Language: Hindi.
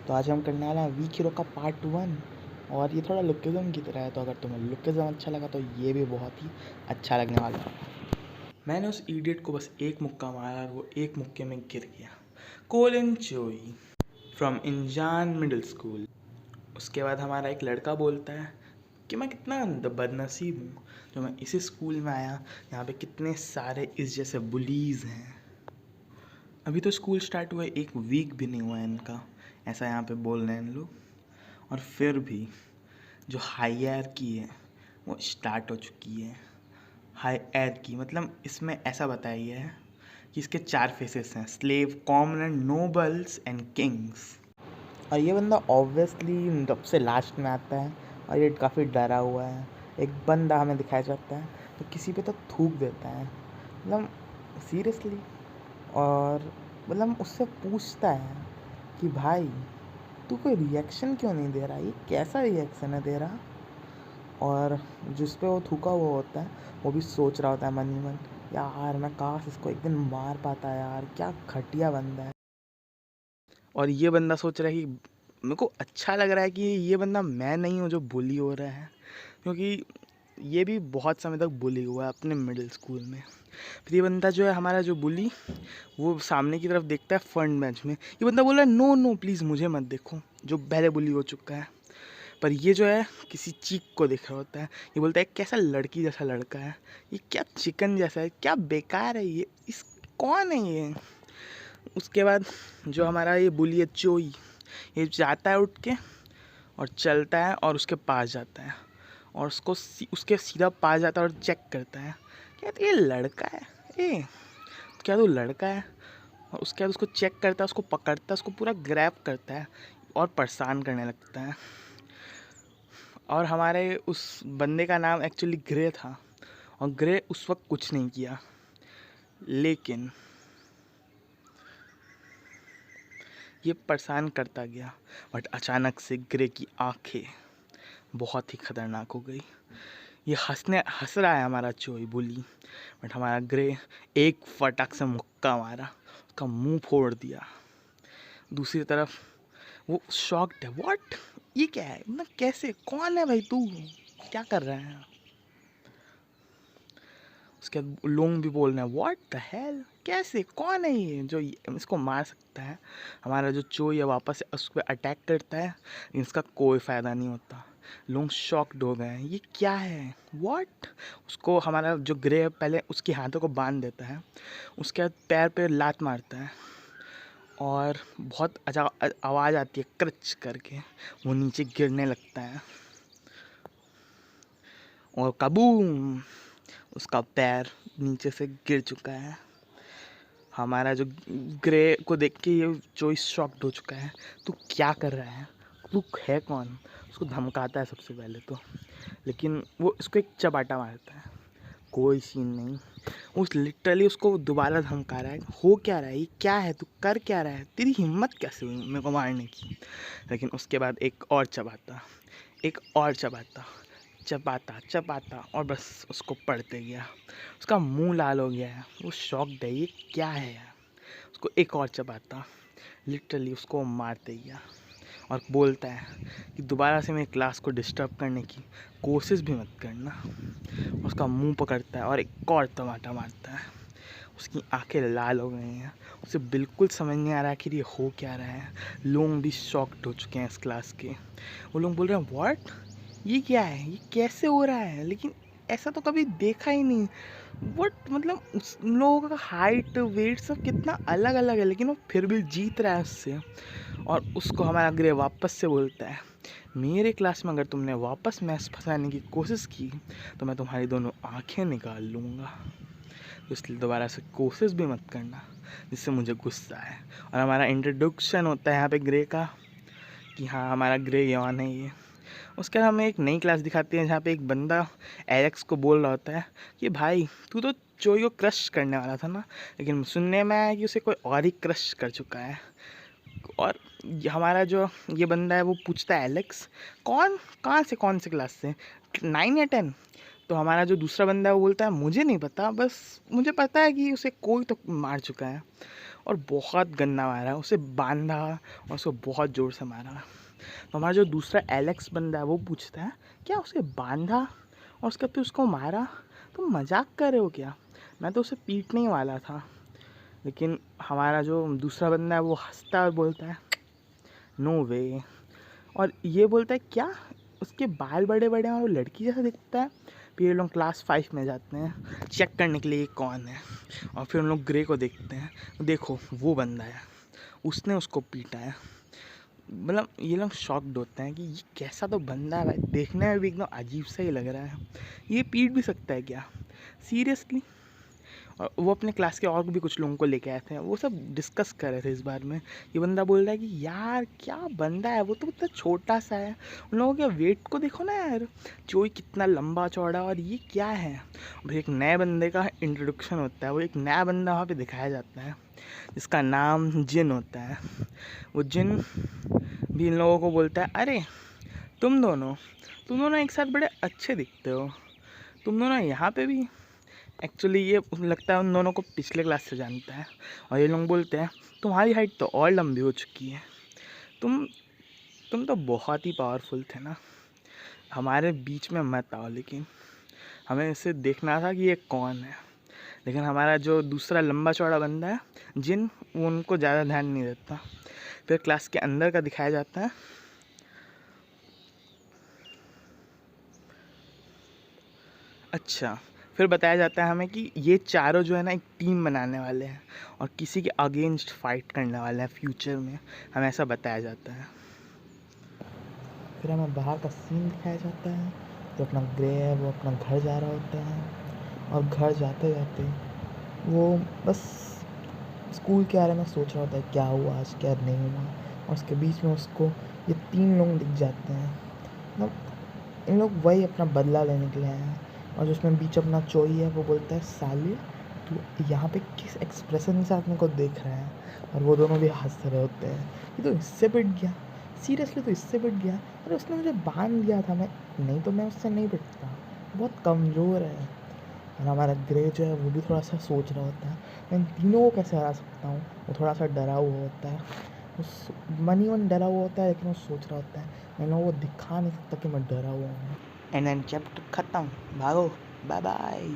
तो आज हम करने वाले हैं वीक हीरो का पार्ट 1। और ये थोड़ा लुकिज़म की तरह है, तो अगर तुम्हें लुकिज़म अच्छा लगा तो ये भी बहुत ही अच्छा लगने वाला है। मैंने उस इडियट को बस एक मुक्का मारा और वो एक मुक्के में गिर गया। कोलिन चोई फ्रॉम इंजान मिडिल स्कूल। उसके बाद हमारा एक लड़का बोलता है कि मैं कितना बदनसीब हूँ जो मैं इसी स्कूल में आया, यहाँ पे कितने सारे इस जैसे बुलीज़ हैं। अभी तो स्कूल स्टार्ट हुआ, एक वीक भी नहीं हुआ है इनका, ऐसा यहाँ पे बोल रहे हैं इन लोग। और फिर भी जो हायरार्की है वो स्टार्ट हो चुकी है। हायरार्की मतलब इसमें ऐसा बताया गया है कि इसके 4 फेसेस हैं: slave, commoner, nobles and Kings. और ये बंदा ऑब्वियसली सबसे लास्ट में आता है और ये काफ़ी डरा हुआ है। एक बंदा हमें दिखाया जाता है तो किसी पे तो थूक देता है, मतलब सीरियसली। और मतलब उससे पूछता है कि भाई तू कोई रिएक्शन क्यों नहीं दे रहा, ये कैसा रिएक्शन है दे रहा। और जिस पे वो थूका हुआ होता है वो भी सोच रहा होता है मन ही मन, यार मैं काश इसको एक दिन मार पाता, यार क्या घटिया बंदा है। और ये बंदा सोच रहा है कि मेरे को अच्छा लग रहा है कि ये बंदा मैं नहीं हूँ जो बुली हो रहा है, क्योंकि ये भी बहुत समय तक बुली हुआ है अपने मिडिल स्कूल में। फिर ये बंदा जो है हमारा जो बुली, वो सामने की तरफ देखता है फ्रंट बेंच में। ये बंदा बोला नो नो प्लीज़ मुझे मत देखो, जो पहले बुली हो चुका है। पर ये जो है किसी चीक को देख रहा होता है। ये बोलता है कैसा लड़की जैसा लड़का है, ये क्या चिकन जैसा है, क्या बेकार है ये, इस कौन है ये। उसके बाद जो हमारा ये बुली है चोई, ये जाता है उठ के और चलता है और उसके पास जाता है और उसके सीधा पास जाता है और चेक करता है, क्या ये लड़का है, ए क्या तू लड़का है। और उसके बाद उसको चेक करता है, उसको पकड़ता है, उसको पूरा ग्रैब करता है और परेशान करने लगता है। और हमारे उस बंदे का नाम एक्चुअली ग्रे था और ग्रे उस वक्त कुछ नहीं किया, लेकिन ये परेशान करता गया। बट अचानक से ग्रे की आंखें बहुत ही खतरनाक हो गई। ये हंस रहा है हमारा चोई बुली, बट हमारा ग्रे एक फटाक से मुक्का मारा, उसका मुंह फोड़ दिया। दूसरी तरफ वो शॉक्ड है, व्हाट, ये क्या है, मतलब कैसे, कौन है भाई तू, क्या कर रहा है। उसके बाद लोग भी बोल रहे हैं व्हाट द हेल, कैसे, कौन है ये जो इसको मार सकता है। हमारा जो चोई है वापस से उस पर अटैक करता है, इसका कोई फ़ायदा नहीं होता। लोग शॉक्ड हो गए हैं, ये क्या है, व्हाट। उसको हमारा जो ग्रे है पहले उसके हाथों को बांध देता है, उसके बाद पैर पे लात मारता है और बहुत अच्छा आवाज़ आती है क्रच करके, वो नीचे गिरने लगता है और कबूम, उसका पैर नीचे से गिर चुका है। हमारा जो ग्रे को देख के ये चोइस शॉक्ड हो चुका है, तू क्या कर रहा है, तू है कौन। उसको धमकाता है सबसे पहले तो, लेकिन वो इसको एक चपाटा मारता है, कोई सीन नहीं। उस लिटरली उसको दोबारा धमका रहा है, हो क्या रहा है, ये क्या है, तू कर क्या रहा है, तेरी हिम्मत कैसे हुई मेरे को मारने की। लेकिन उसके बाद एक और चबाता, एक और चबाता, चबाता चबाता और बस उसको पड़ते गया। उसका मुंह लाल हो गया है, वो शॉक्ड है, ये क्या है यार। उसको एक और चबाता, लिटरली उसको मारते गया और बोलता है कि दोबारा से मेरी क्लास को डिस्टर्ब करने की कोशिश भी मत करना। उसका मुंह पकड़ता है और एक और टमाटा मारता है। उसकी आंखें लाल हो गई हैं, उसे बिल्कुल समझ नहीं आ रहा आखिर ये हो क्या रहा है। लोग भी शॉक्ड हो चुके हैं इस क्लास के। वो लोग बोल रहे हैं व्हाट, ये क्या है, ये कैसे हो रहा है, लेकिन ऐसा तो कभी देखा ही नहीं। व्हाट, मतलब उस उन लोगों का हाइट वेट सब कितना अलग अलग है, लेकिन वो फिर भी जीत रहा है उससे। और उसको हमारा ग्रे वापस से बोलता है, मेरे क्लास में अगर तुमने वापस मैथ्स फंसाने की कोशिश की तो मैं तुम्हारी दोनों आंखें निकाल लूँगा, तो इसलिए दोबारा से कोशिश भी मत करना, जिससे मुझे गुस्सा है। और हमारा इंट्रोडक्शन होता है यहाँ पे ग्रे का, कि हाँ हमारा ग्रे यौन है ये। उसके बाद हमें एक नई क्लास दिखाती है जहाँ पे एक बंदा एलेक्स को बोल रहा होता है कि भाई तू तो चोई को क्रश करने वाला था ना, लेकिन सुनने में आया कि उसे कोई और ही क्रश कर चुका है। और हमारा जो ये बंदा है वो पूछता है एलेक्स कौन, कहाँ से, कौन से क्लास से, 9 या 10। तो हमारा जो दूसरा बंदा है वो बोलता है मुझे नहीं पता, बस मुझे पता है कि उसे कोई तो मार चुका है। और बहुत गंदा मारा, उसे बांधा और उसको बहुत ज़ोर से मारा। तो हमारा जो दूसरा एलेक्स बंदा है वो पूछता है, क्या उसे बांधा और उसके बाद फिर उसको मारा? तुम मजाक कर रहे हो क्या? मैं तो उसे पीटने ही वाला था। लेकिन हमारा जो दूसरा बंदा है वो हंसता है और बोलता है, नो वे। और ये बोलता है, क्या उसके बाल बड़े बड़े हैं और वो लड़की जैसा दिखता है? फिर ये लोग क्लास 5 में जाते हैं चेक करने के लिए ये कौन है, और फिर उन लोग ग्रे को देखते हैं, देखो वो बंदा है, उसने उसको पीटा है। मतलब ये लोग शॉक्ड होते हैं कि ये कैसा तो बंदा है भाई, देखने में भी एकदम अजीब सा ही लग रहा है, ये पीट भी सकता है क्या, सीरियसली? और वो अपने क्लास के और भी कुछ लोगों को लेके आए थे, वो सब डिस्कस कर रहे थे इस बारे में। ये बंदा बोल रहा है कि यार क्या बंदा है, वो तो इतना छोटा सा है, उन लोगों के वेट को देखो ना यार, जो कितना लंबा चौड़ा, और ये क्या है। और एक नए बंदे का इंट्रोडक्शन होता है, वो एक नया बंदा वहाँ पे दिखाया जाता है जिसका नाम जिन होता है। वो जिन भी इन लोगों को बोलता है, अरे तुम दोनों एक साथ बड़े अच्छे दिखते हो, तुम दोनों यहाँ पे भी। एक्चुअली ये लगता है उन दोनों को पिछले क्लास से जानता है। और ये लोग बोलते हैं, तुम्हारी हाइट तो और लंबी हो चुकी है, तुम तो बहुत ही पावरफुल थे ना, हमारे बीच में मत आओ। लेकिन हमें इसे देखना था कि ये कौन है। लेकिन हमारा जो दूसरा लंबा चौड़ा बंदा है जिन, वो उनको ज़्यादा ध्यान नहीं देता। फिर क्लास के अंदर का दिखाया जाता है। अच्छा, फिर बताया जाता है हमें कि ये चारों जो है ना एक टीम बनाने वाले हैं और किसी के अगेंस्ट फाइट करने वाले हैं फ्यूचर में, हमें ऐसा बताया जाता है। फिर हमें बाहर का सीन दिखाया जाता है, जो अपना ग्रे है वो अपना घर जा रहा होता है, और घर जाते जाते वो बस स्कूल के बारे में सोच रहा होता है, क्या हुआ आज क्या नहीं हुआ। और उसके बीच में उसको ये 3 लोग दिख जाते हैं। मतलब इन लोग वही अपना बदला लेने के लिए आए हैं। और जो उसमें बीच अपना चोई है वो बोलता है, साले तू यहाँ पे किस एक्सप्रेशन से अपने को देख रहा है। और वो दोनों भी हंस रहे होते हैं, ये तो इससे पिट गया, सीरियसली तो इससे पिट गया, अरे उसने मुझे बांध दिया था, मैं नहीं तो मैं उससे नहीं पिटता, बहुत कमज़ोर है। और हमारा ग्रे जो है वो भी थोड़ा सा सोच रहा होता है, मैं इन तीनों को कैसे हरा सकता हूँ। वो थोड़ा सा डरा हुआ होता है, उस मन ही मन डरा हुआ होता है, लेकिन वो सोच रहा होता है मैं लोगों को दिखा नहीं सकता कि मैं डरा हुआ हूँ। एंड चैप्टर ख़त्म, भागो, बाय बाय।